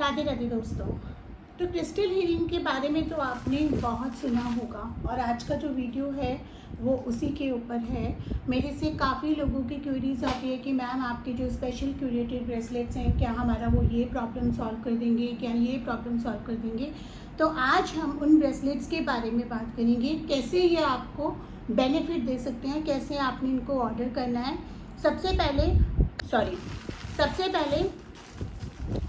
राधे राधे दोस्तों। तो crystal healing के बारे में तो आपने बहुत सुना होगा और आज का जो वीडियो है वो उसी के ऊपर है। मेरे से काफ़ी लोगों की क्वेरीज आती है कि मैम आपके जो स्पेशल क्यूरेटिव ब्रेसलेट्स हैं क्या हमारा वो ये प्रॉब्लम सॉल्व कर देंगे, क्या ये प्रॉब्लम सॉल्व कर देंगे। तो आज हम उन ब्रेसलेट्स के बारे में बात करेंगे, कैसे ये आपको बेनिफिट दे सकते हैं, कैसे आपने इनको ऑर्डर करना है। सबसे पहले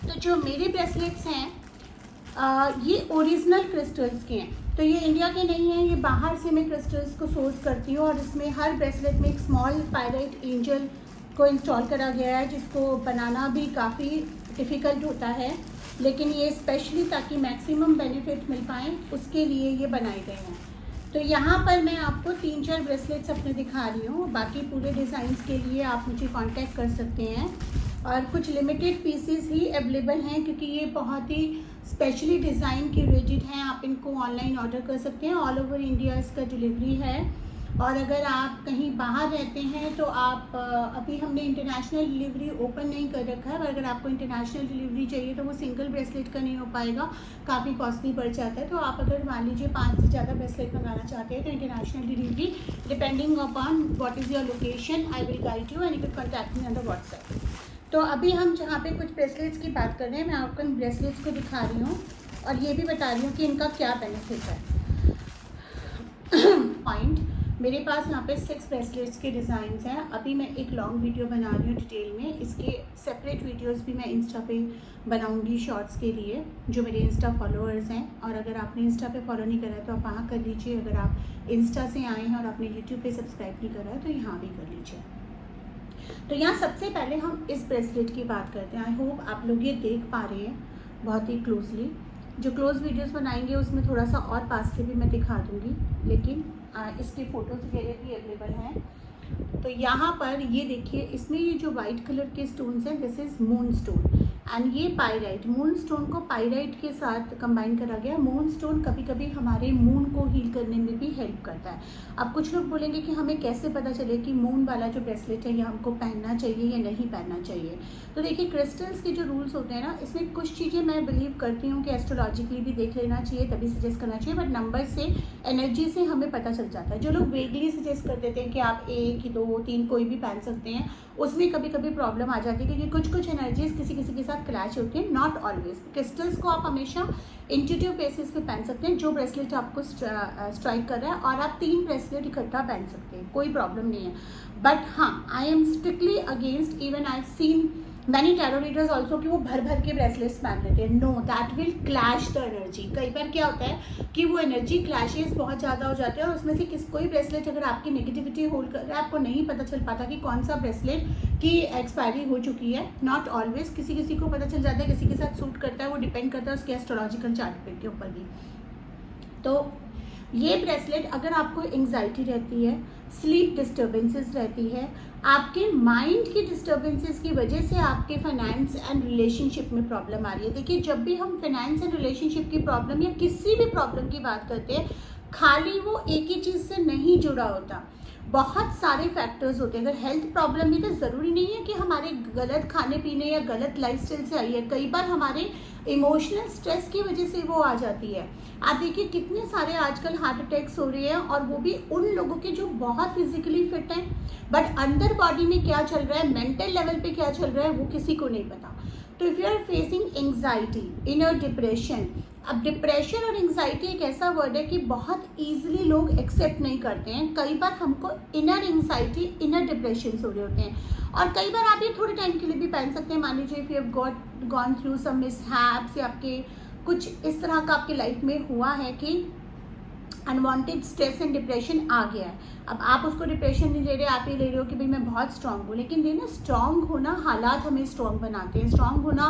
तो जो मेरे ब्रेसलेट्स हैं ये ओरिजिनल क्रिस्टल्स के हैं। तो ये इंडिया के नहीं हैं, ये बाहर से मैं क्रिस्टल्स को सोर्स करती हूँ और इसमें हर ब्रेसलेट में एक स्मॉल पायराइट एंजल को इंस्टॉल करा गया है, जिसको बनाना भी काफ़ी डिफ़िकल्ट होता है, लेकिन ये स्पेशली ताकि मैक्सिमम बेनिफिट मिल पाए उसके लिए ये बनाए गए हैं। तो यहाँ पर मैं आपको 3-4 ब्रेसलेट्स अपने दिखा रही हूँ। बाकी पूरे डिज़ाइंस के लिए आप मुझे कांटेक्ट कर सकते हैं और कुछ लिमिटेड पीसेस ही अवेलेबल हैं क्योंकि ये बहुत ही स्पेशली डिज़ाइन क्यूरेटेड हैं। आप इनको ऑनलाइन ऑर्डर कर सकते हैं, ऑल ओवर इंडिया इसका डिलीवरी है। और अगर आप कहीं बाहर रहते हैं तो आप अभी हमने इंटरनेशनल डिलीवरी ओपन नहीं कर रखा है, पर अगर आपको इंटरनेशनल डिलीवरी चाहिए तो वो सिंगल ब्रेसलेट का नहीं हो पाएगा, काफ़ी कॉस्टली पड़ जाता है। तो आप अगर मान लीजिए 5 से ज़्यादा ब्रेसलेट मंगाना चाहते हैं तो international delivery depending upon what is your location I will guide you and you can contact me on the WhatsApp. तो अभी हम जहाँ पे कुछ ब्रेसलेट्स की बात कर रहे हैं, मैं आपको इन ब्रेसलेट्स को दिखा रही हूँ और ये भी बता रही हूँ कि इनका क्या बेनिफिट है। पॉइंट मेरे पास यहाँ पे 6 ब्रेसलेट्स के डिज़ाइंस हैं। अभी मैं एक लॉन्ग वीडियो बना रही हूँ डिटेल में, इसके सेपरेट वीडियोस भी मैं इंस्टा पे बनाऊँगी शॉर्ट्स के लिए, जो मेरे इंस्टा फॉलोअर्स हैं। और अगर आपने इंस्टा पे फॉलो नहीं करा है तो आप वहाँ कर लीजिए, अगर आप इंस्टा से आए हैं और आपने यूट्यूब पे सब्सक्राइब नहीं करा है तो यहाँ भी कर लीजिए। तो यहाँ सबसे पहले हम इस ब्रेसलेट की बात करते हैं। आई होप आप लोग ये देख पा रहे हैं बहुत ही क्लोजली। जो क्लोज वीडियोस बनाएंगे उसमें थोड़ा सा और पास से भी मैं दिखा दूँगी, लेकिन इसके फ़ोटोज़ वगैरह भी अवेलेबल हैं। तो यहाँ पर ये देखिए, इसमें ये जो वाइट कलर के स्टोन्स हैं this is moon stone and ये पायराइट, मून स्टोन को पायराइट के साथ कंबाइन करा गया। मून स्टोन कभी कभी हमारे मून को हील करने में भी हेल्प करता है। अब कुछ लोग बोलेंगे कि हमें कैसे पता चले कि मून वाला जो ब्रेसलेट है ये हमको पहनना चाहिए या नहीं पहनना चाहिए। तो देखिए, क्रिस्टल्स के जो रूल्स होते हैं ना, इसमें कुछ चीज़ें मैं बिलीव करती हूँ कि एस्ट्रोलॉजिकली भी देख लेना चाहिए, तभी सजेस्ट करना चाहिए, बट नंबर से, एनर्जी से हमें पता चल जाता है। जो लोग वेगली सजेस्ट कर देते हैं कि आप 1, 2, 3 कोई भी पहन सकते हैं, उसमें कभी कभी प्रॉब्लम आ जाती है क्योंकि कुछ कुछ एनर्जीज किसी किसी के साथ क्लैश होती है, नॉट ऑलवेज। क्रिस्टल्स को आप हमेशा इंट्यूटिव बेसिस पे पहन सकते हैं, जो ब्रेसलेट आपको स्ट्राइक कर रहा है, और आप 3 ब्रेसलेट इकट्ठा पहन सकते हैं, कोई प्रॉब्लम नहीं है। बट हाँ, I'm strictly against, even I have seen many tarot readers also कि वो भर भर के ब्रेसलेट्स पहन लेते हैं। No, that will clash the energy. कई बार क्या होता है कि वो एनर्जी क्लैशेस बहुत ज़्यादा हो जाते हैं और उसमें से कोई ब्रेसलेट अगर आपकी नेगेटिविटी होल्ड कर रहा है, आपको नहीं पता चल पाता कि कौन सा ब्रेसलेट की एक्सपायरी हो चुकी है। नॉट ऑलवेज, किसी किसी को पता चल जाता है, किसी के साथ सूट करता है, वो डिपेंड करता है उसके एस्ट्रोलॉजिकल चार्ट के ऊपर भी। तो ये ब्रेसलेट अगर आपको एंग्जाइटी रहती है, स्लीप डिस्टर्बेंसेस रहती है, आपके माइंड की डिस्टर्बेंसेस की वजह से आपके फाइनेंस एंड रिलेशनशिप में प्रॉब्लम आ रही है। देखिए, जब भी हम फाइनेंस एंड रिलेशनशिप की प्रॉब्लम या किसी भी प्रॉब्लम की बात करते हैं, खाली वो एक ही चीज़ से नहीं जुड़ा होता, बहुत सारे फैक्टर्स होते हैं। अगर हेल्थ प्रॉब्लम भी, तो ज़रूरी नहीं है कि हमारे गलत खाने पीने या गलत लाइफस्टाइल से आई है, कई बार हमारे इमोशनल स्ट्रेस की वजह से वो आ जाती है। आप देखिए कितने सारे आजकल हार्ट अटैक्स हो रहे हैं, और वो भी उन लोगों के जो बहुत फिजिकली फिट हैं, बट अंदर बॉडी में क्या चल रहा है, मेंटल लेवल पे क्या चल रहा है, वो किसी को नहीं पता। तो if you are facing anxiety, inner depression, अब डिप्रेशन और एंग्जाइटी एक ऐसा वर्ड है कि बहुत ईजिली लोग एक्सेप्ट नहीं करते हैं। कई बार हमको इनर एंग्जाइटी, इनर डिप्रेशन हो रहे होते हैं, और कई बार आप ये थोड़े टाइम के लिए भी पहन सकते हैं। मान लीजिए if you have gone through some mishaps, या आपके कुछ इस तरह का आपके लाइफ में हुआ है कि अनवांटेड स्ट्रेस एंड डिप्रेशन आ गया है। अब आप उसको डिप्रेशन नहीं ले रहे, आप ये ले रहे हो कि भाई मैं बहुत स्ट्रांग हूँ, लेकिन देखना, स्ट्रांग होना, हालात हमें स्ट्रांग बनाते हैं। स्ट्रांग होना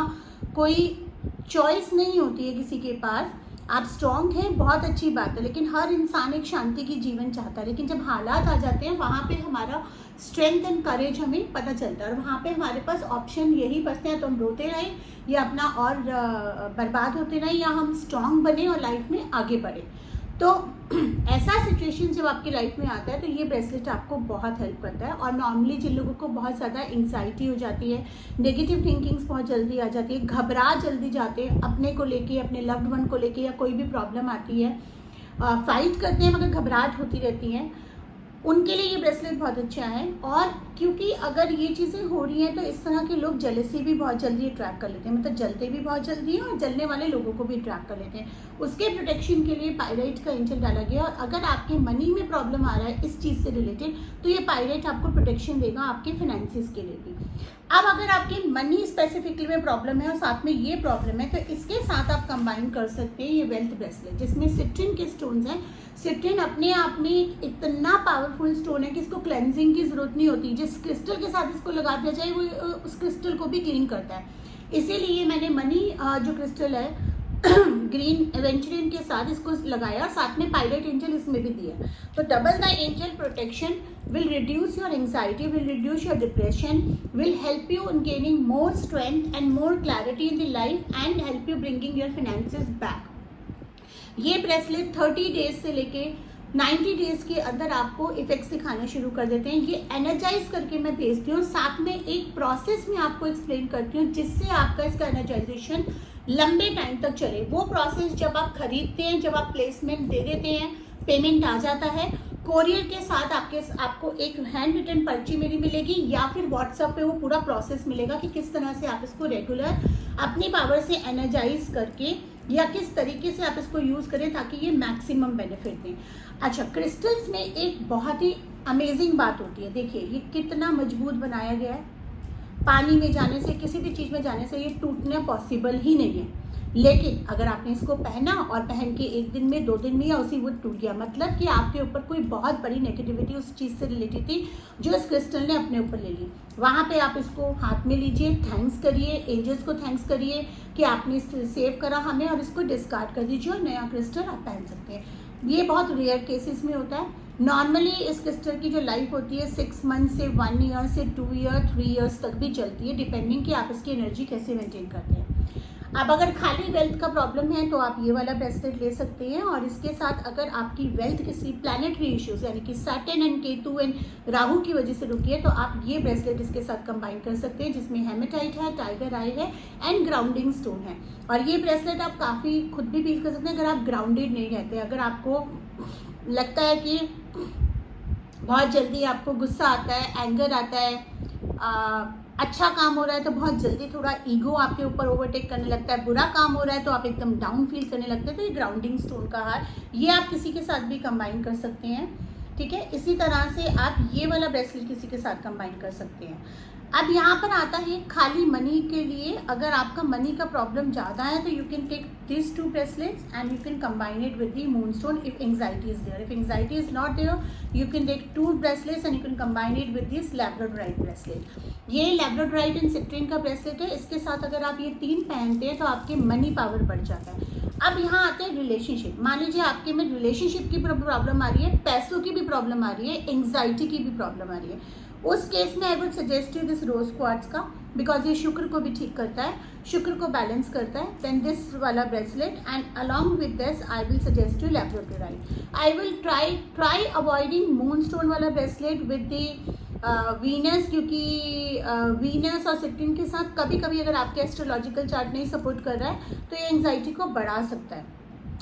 कोई चॉइस नहीं होती है किसी के पास। आप स्ट्रांग हैं, बहुत अच्छी बात है, लेकिन हर इंसान एक शांति की जीवन चाहता है। लेकिन जब हालात आ जाते हैं, वहाँ पे हमारा स्ट्रेंथ एंड करेज हमें पता चलता है, और वहाँ पे हमारे पास ऑप्शन यही बचते हैं, तो हम रोते रहें या अपना और बर्बाद होते रहें, या हम स्ट्रांग बने और लाइफ में आगे बढ़े। तो ऐसा सिचुएशन जब आपकी लाइफ में आता है तो ये ब्रेसलेट आपको बहुत हेल्प करता है। और नॉर्मली जिन लोगों को बहुत ज़्यादा एंग्जाइटी हो जाती है, नेगेटिव थिंकिंग्स बहुत जल्दी आ जाती है, घबरा जल्दी जाते हैं अपने को लेके, अपने लव्ड वन को लेके, या कोई भी प्रॉब्लम आती है, फाइट करते हैं मगर घबराहट होती रहती है, उनके लिए ये ब्रेसलेट बहुत अच्छा है। और क्योंकि अगर ये चीज़ें हो रही हैं तो इस तरह के लोग जेलसी भी बहुत जल्दी अट्रैक्ट कर लेते हैं, मतलब जलते भी बहुत जल्दी हैं और जलने वाले लोगों को भी अट्रैक्ट कर लेते हैं। उसके प्रोटेक्शन के लिए पायराइट का एंजल डाला गया। और अगर आपके मनी में प्रॉब्लम आ रहा है इस चीज़ से रिलेटेड, तो ये पायराइट आपको प्रोटेक्शन देगा आपके फाइनेंसिस के लिए भी। अब अगर आपके मनी स्पेसिफिकली में प्रॉब्लम है और साथ में ये प्रॉब्लम है, तो इसके साथ आप कंबाइन कर सकते हैं ये वेल्थ ब्रेसलेट, जिसमें सिट्रिन के स्टोन्स हैं। सिट्रिन अपने आप में इतना पावरफुल स्टोन है कि इसको क्लेंजिंग की जरूरत नहीं होती। जिस क्रिस्टल के साथ इसको लगा दिया जाए वो उस क्रिस्टल को भी क्लीन करता है। इसीलिए मैंने मनी जो क्रिस्टल है ग्रीन एवेंचुरिन के साथ इसको लगाया और साथ में पायराइट एंजल इसमें भी दिया। तो double the angel protection will reduce your anxiety, will reduce your depression, will help you in gaining more strength and more clarity in the life and help you bringing your finances back. ये bracelet 30 days से लेके 90 days के अंदर आपको effects दिखाने शुरू कर देते हैं। ये एनर्जाइज करके मैं भेजती हूँ, साथ में एक प्रोसेस में आपको एक्सप्लेन करती हूँ जिससे आपका इसका एनर्जाइजेशन लंबे टाइम तक चले। वो प्रोसेस जब आप खरीदते हैं, जब आप प्लेसमेंट दे देते हैं, पेमेंट आ जाता है, कोरियर के साथ आपको एक हैंड रिटन पर्ची मेरी मिलेगी या फिर व्हाट्सएप पे वो पूरा प्रोसेस मिलेगा कि किस तरह से आप इसको रेगुलर अपनी पावर से एनर्जाइज करके या किस तरीके से आप इसको यूज़ करें ताकि ये मैक्सिमम बेनिफिट दें। अच्छा, क्रिस्टल्स में एक बहुत ही अमेजिंग बात होती है। देखिए ये कितना मजबूत बनाया गया है। पानी में जाने से, किसी भी चीज़ में जाने से ये टूटना पॉसिबल ही नहीं है। लेकिन अगर आपने इसको पहना और पहन के 1 दिन में, 2 दिन में या उसी वो टूट गया, मतलब कि आपके ऊपर कोई बहुत बड़ी नेगेटिविटी उस चीज़ से रिलेटेड थी जो इस क्रिस्टल ने अपने ऊपर ले ली। वहाँ पे आप इसको हाथ में लीजिए, थैंक्स करिए, एंजल्स को थैंक्स करिए कि आपने इसको सेव करा हमें, और इसको डिस्कार्ड कर दीजिए और नया क्रिस्टल आप पहन सकते हैं। ये बहुत रेयर केसेस में होता है। नॉर्मली इस क्रिस्टल की जो लाइफ होती है 6 मंथ से 1 ईयर से 2 ईयर 3 ईयर्स तक भी चलती है, डिपेंडिंग कि आप इसकी एनर्जी कैसे मेंटेन करते हैं। अब अगर खाली वेल्थ का प्रॉब्लम है तो आप ये वाला ब्रेसलेट ले सकते हैं। और इसके साथ अगर आपकी वेल्थ किसी प्लैनेटरी इश्यूज यानी कि Saturn and Ketu and Rahu की वजह से रुकी है तो आप ये ब्रेसलेट इसके साथ कंबाइन कर सकते हैं, जिसमें हेमेटाइट है, टाइगर आई है एंड ग्राउंडिंग स्टोन है। और ये ब्रेसलेट आप काफ़ी खुद भी फील कर सकते हैं अगर आप ग्राउंडेड नहीं रहते, अगर आपको लगता है कि बहुत जल्दी आपको गुस्सा आता है, एंगर आता है, अच्छा काम हो रहा है तो बहुत जल्दी थोड़ा ईगो आपके ऊपर ओवरटेक करने लगता है, बुरा काम हो रहा है तो आप एकदम डाउन फील करने लगते हैं, तो ये ग्राउंडिंग स्टोन का हार ये आप किसी के साथ भी कंबाइन कर सकते हैं। ठीक है, इसी तरह से आप ये वाला ब्रेसलेट किसी के साथ कंबाइन कर सकते हैं। अब यहाँ पर आता है खाली मनी के लिए। अगर आपका मनी का प्रॉब्लम ज़्यादा है तो you can take this 2 bracelets and you can combine it with the moonstone if anxiety is there. If anxiety is not there you can take 2 bracelets and you can combine it with this labradorite bracelet. ये labradorite and citrine का bracelet है। इसके साथ अगर आप ये 3 पहनते हैं तो आपके मनी पावर बढ़ जाता है। अब यहाँ आते हैं रिलेशनशिप। मान लीजिए आपके में रिलेशनशिप की प्रॉब्लम आ रही है, पैसों की भी प्रॉब्लम आ रही है, एंग्जाइटी की भी प्रॉब्लम आ रही है, उस केस में I would suggest you this rose quartz का, बिकॉज ये शुक्र को भी ठीक करता है, शुक्र को बैलेंस करता है। देन दिस वाला bracelet and along with this I will suggest you labradorite. I will try avoiding moonstone वाला ब्रेसलेट विद द वीनस, क्योंकि वीनस और सिट्रिन के साथ कभी कभी अगर आपके एस्ट्रोलॉजिकल चार्ट नहीं सपोर्ट कर रहा है तो ये एंग्जाइटी को बढ़ा सकता है।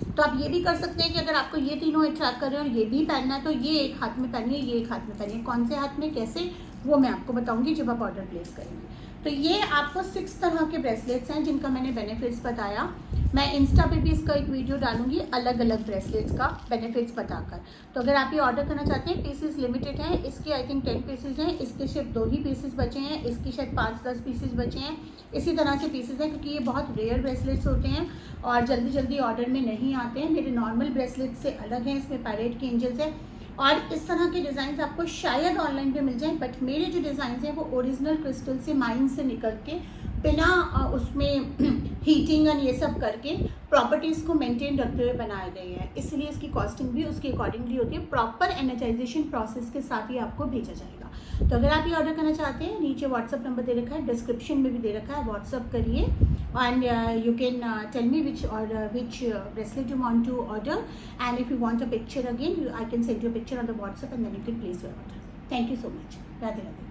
तो आप ये भी कर सकते हैं कि अगर आपको ये तीनों अट्रैक्ट कर रहे हैं और ये भी पहनना है तो ये एक हाथ में पहनिए, ये एक हाथ में पहनिए। कौन से हाथ में कैसे वो मैं आपको बताऊंगी जब आप ऑर्डर प्लेस करेंगे। तो ये आपको 6 तरह के ब्रेसलेट्स हैं जिनका मैंने बेनिफिट्स बताया। मैं इंस्टा पे भी इसका एक वीडियो डालूंगी अलग अलग ब्रेसलेट्स का बेनिफिट्स बताकर। तो अगर आप ये ऑर्डर करना चाहते हैं, पीसेस लिमिटेड हैं, इसके आई थिंक 10 पीसेज हैं, इसके सिर्फ 2 ही पीसेस बचे हैं, इसकी शायद 5-10 पीसेस बचे हैं, इसी तरह से पीसेस हैं, क्योंकि ये बहुत रेयर ब्रेसलेट्स होते हैं और जल्दी जल्दी ऑर्डर में नहीं आते हैं। मेरे नॉर्मल ब्रेसलेट से अलग हैं, इसमें पायरेट के एंजल्स हैं और इस तरह के डिज़ाइन आपको शायद ऑनलाइन पे मिल जाए, बट मेरे जो डिज़ाइन हैं वो ओरिजिनल क्रिस्टल से माइन से निकल के बिना उसमें हीटिंग और ये सब करके प्रॉपर्टीज़ को मेंटेन रखते हुए बनाए गए हैं, इसलिए इसकी कॉस्टिंग भी उसके अकॉर्डिंगली होती है। प्रॉपर एनर्जाइजेशन प्रोसेस के साथ ही आपको भेजा जाएगा। तो अगर आप ये ऑर्डर करना चाहते हैं, नीचे व्हाट्सअप नंबर दे रखा है, डिस्क्रिप्शन में भी दे रखा है, व्हाट्सअप करिए and you can tell me which bracelet you want to order, and if you want a picture again, I can send you a picture on the WhatsApp and then you can place your order. Thank you so much. Radhe Radhe.